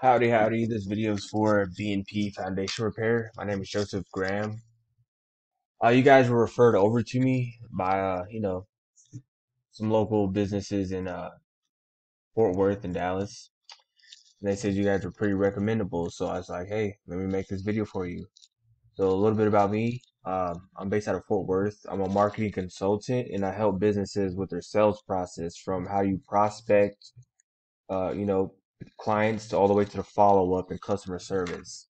Howdy, howdy. This video is for B&P Foundation Repair. My name is Joseph Graham. You guys were referred over to me by, some local businesses in Fort Worth and Dallas. And they said you guys were pretty recommendable. So I was like, hey, let me make this video for you. So a little bit about me. I'm based out of Fort Worth. I'm a marketing consultant and I help businesses with their sales process from how you prospect, uh, you know, clients to all the way to the follow up and customer service.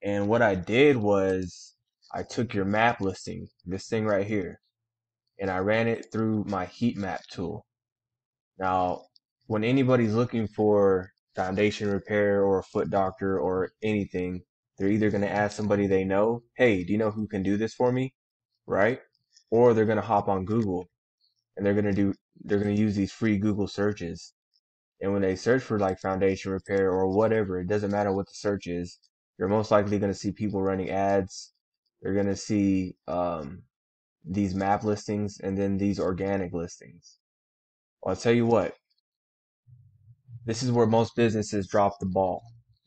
And what I did was I took your map listing, this thing right here, and I ran it through my heat map tool. Now, when anybody's looking for foundation repair or a foot doctor or anything, they're either going to ask somebody they know, hey, do you know who can do this for me? Right? Or they're going to hop on Google and they're going to use these free Google searches. And when they search for like foundation repair or whatever, it doesn't matter what the search is, you're most likely going to see people running ads. You're going to see these map listings and then these organic listings. Well, I'll tell you what, this is where most businesses drop the ball.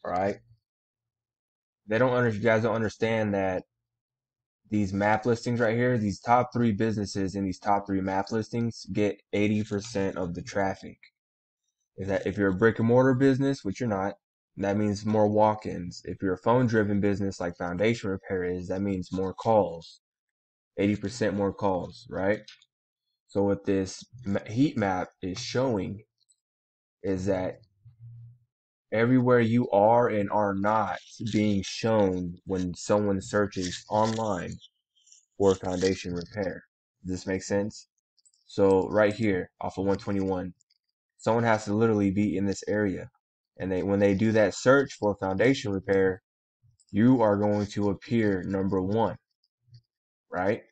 All right. You guys don't understand that these map listings right here, these top three businesses in these top three map listings get 80% of the traffic. Is that if you're a brick and mortar business, which you're not, that means more walk-ins. If you're a phone-driven business like foundation repair is, that means more calls, 80% more calls, right? So what this heat map is showing is that everywhere you are and are not being shown when someone searches online for foundation repair. Does this make sense? So right here off of 121, someone has to literally be in this area. And when they do that search for foundation repair, you are going to appear number one, right?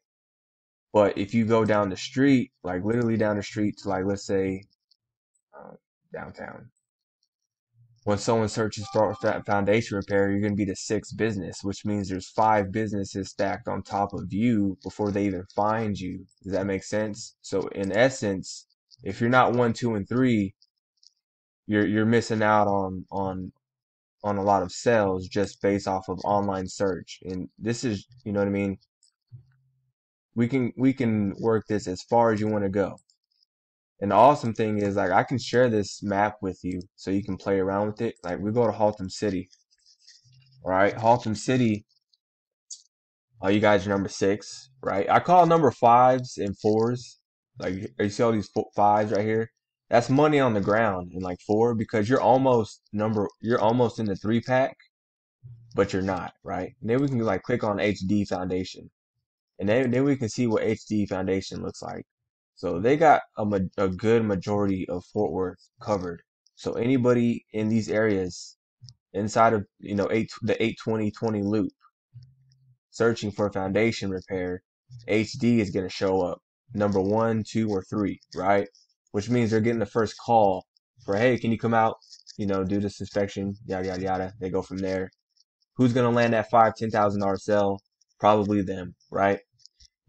But if you go down the street, like literally down the street to like, let's say, downtown, when someone searches for foundation repair, you're going to be the sixth business, which means there's five businesses stacked on top of you before they even find you. Does that make sense? So in essence, if you're not one, two, and three, you're missing out on a lot of sales just based off of online search. And this is, you know what I mean? We can work this as far as you want to go. And the awesome thing is like I can share this map with you so you can play around with it. Like we go to Haltom City. All right, Haltom City, you guys are number six, right? I call number fives and fours. Like you see all these fives right here? That's money on the ground in like four because you're almost in the three pack, but you're not, right? And then we can like click on HD Foundation. And then we can see what HD Foundation looks like. So they got a good majority of Fort Worth covered. So anybody in these areas inside of the 82020 loop searching for foundation repair, HD is going to show up number one, two, or three, right? Which means they're getting the first call for, hey, can you come out, do this inspection, yada yada yada. They go from there. Who's going to land that $5,000-$10,000 sale? Probably them, right?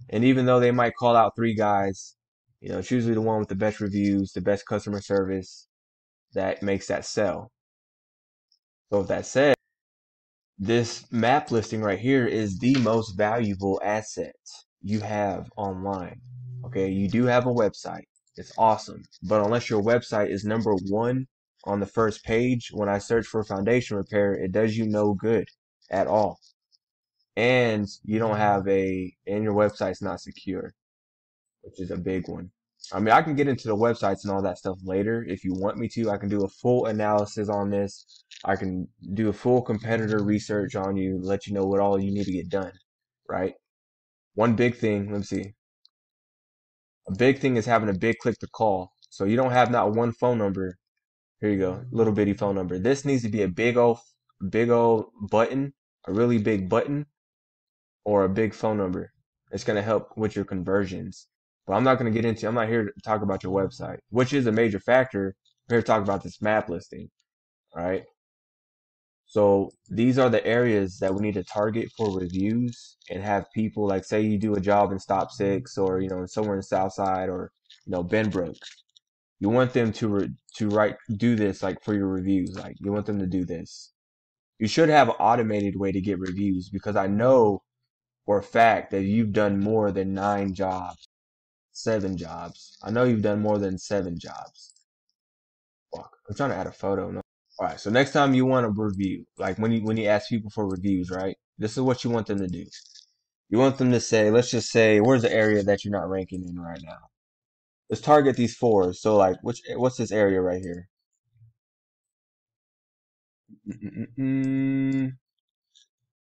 And even though they might call out three guys, it's usually the one with the best reviews, the best customer service that makes that sell. So with that said, this map listing right here is the most valuable asset you have online. Okay, you do have a website. It's awesome. But unless your website is number one on the first page, when I search for foundation repair, it does you no good at all. And you don't have and your website's not secure, which is a big one. I mean, I can get into the websites and all that stuff later if you want me to. I can do a full analysis on this. I can do a full competitor research on you, let you know what all you need to get done, right? One big thing, let me see. A big thing is having a big click to call. So you don't have not one phone number. Here you go, little bitty phone number. This needs to be a big old button, a really big button, or a big phone number. It's going to help with your conversions. But I'm not here to talk about your website, which is a major factor. I'm here to talk about this map listing, all right? So these are the areas that we need to target for reviews and have people like say you do a job in Stop 6 or, somewhere in Southside or, Benbrook. You want them to do this like for your reviews. Like you want them to do this. You should have an automated way to get reviews because I know for a fact that you've done more than 9 jobs, 7 jobs. I know you've done more than 7 jobs. Fuck, I'm trying to add a photo. No. All right, so next time you want a review, like when you ask people for reviews, right? This is what you want them to do. You want them to say, let's just say, where's the area that you're not ranking in right now? Let's target these 4. So like, what's this area right here?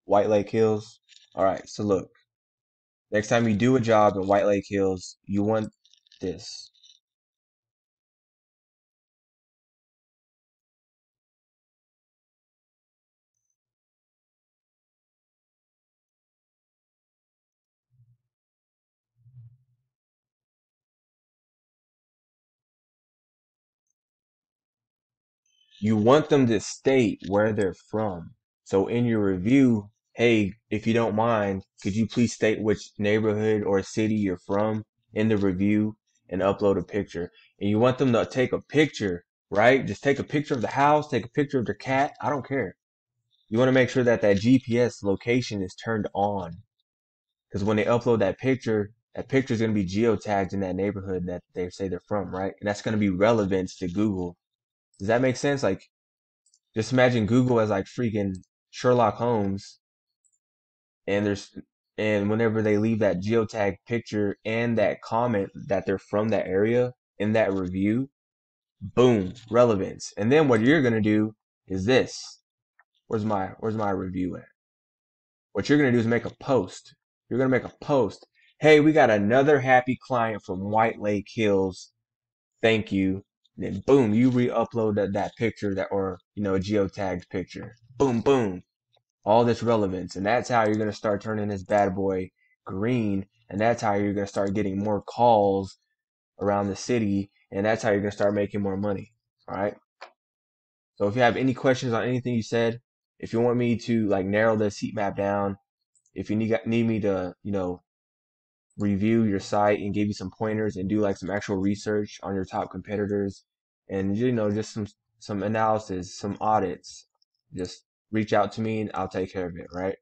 White Lake Hills. All right, so look, next time you do a job in White Lake Hills, you want this. You want them to state where they're from. So in your review, hey, if you don't mind, could you please state which neighborhood or city you're from in the review and upload a picture? And you want them to take a picture, right? Just take a picture of the house, take a picture of the cat. I don't care. You want to make sure that that GPS location is turned on. Because when they upload that picture is going to be geotagged in that neighborhood that they say they're from, right? And that's going to be relevant to Google. Does that make sense? Like, just imagine Google as like freaking Sherlock Holmes, and whenever they leave that geotag picture and that comment that they're from that area in that review, boom, relevance. And then what you're gonna do is this. Where's my review at? What you're gonna do is make a post. You're gonna make a post. Hey, we got another happy client from White Lake Hills. Thank you. And then boom, you re-upload that picture or a geotagged picture. Boom, boom. All this relevance. And that's how you're going to start turning this bad boy green. And that's how you're going to start getting more calls around the city. And that's how you're going to start making more money. All right. So if you have any questions on anything you said, if you want me to like narrow this heat map down, if you need me to, review your site and give you some pointers and do like some actual research on your top competitors and just some analysis, some audits, just reach out to me and I'll take care of it, right?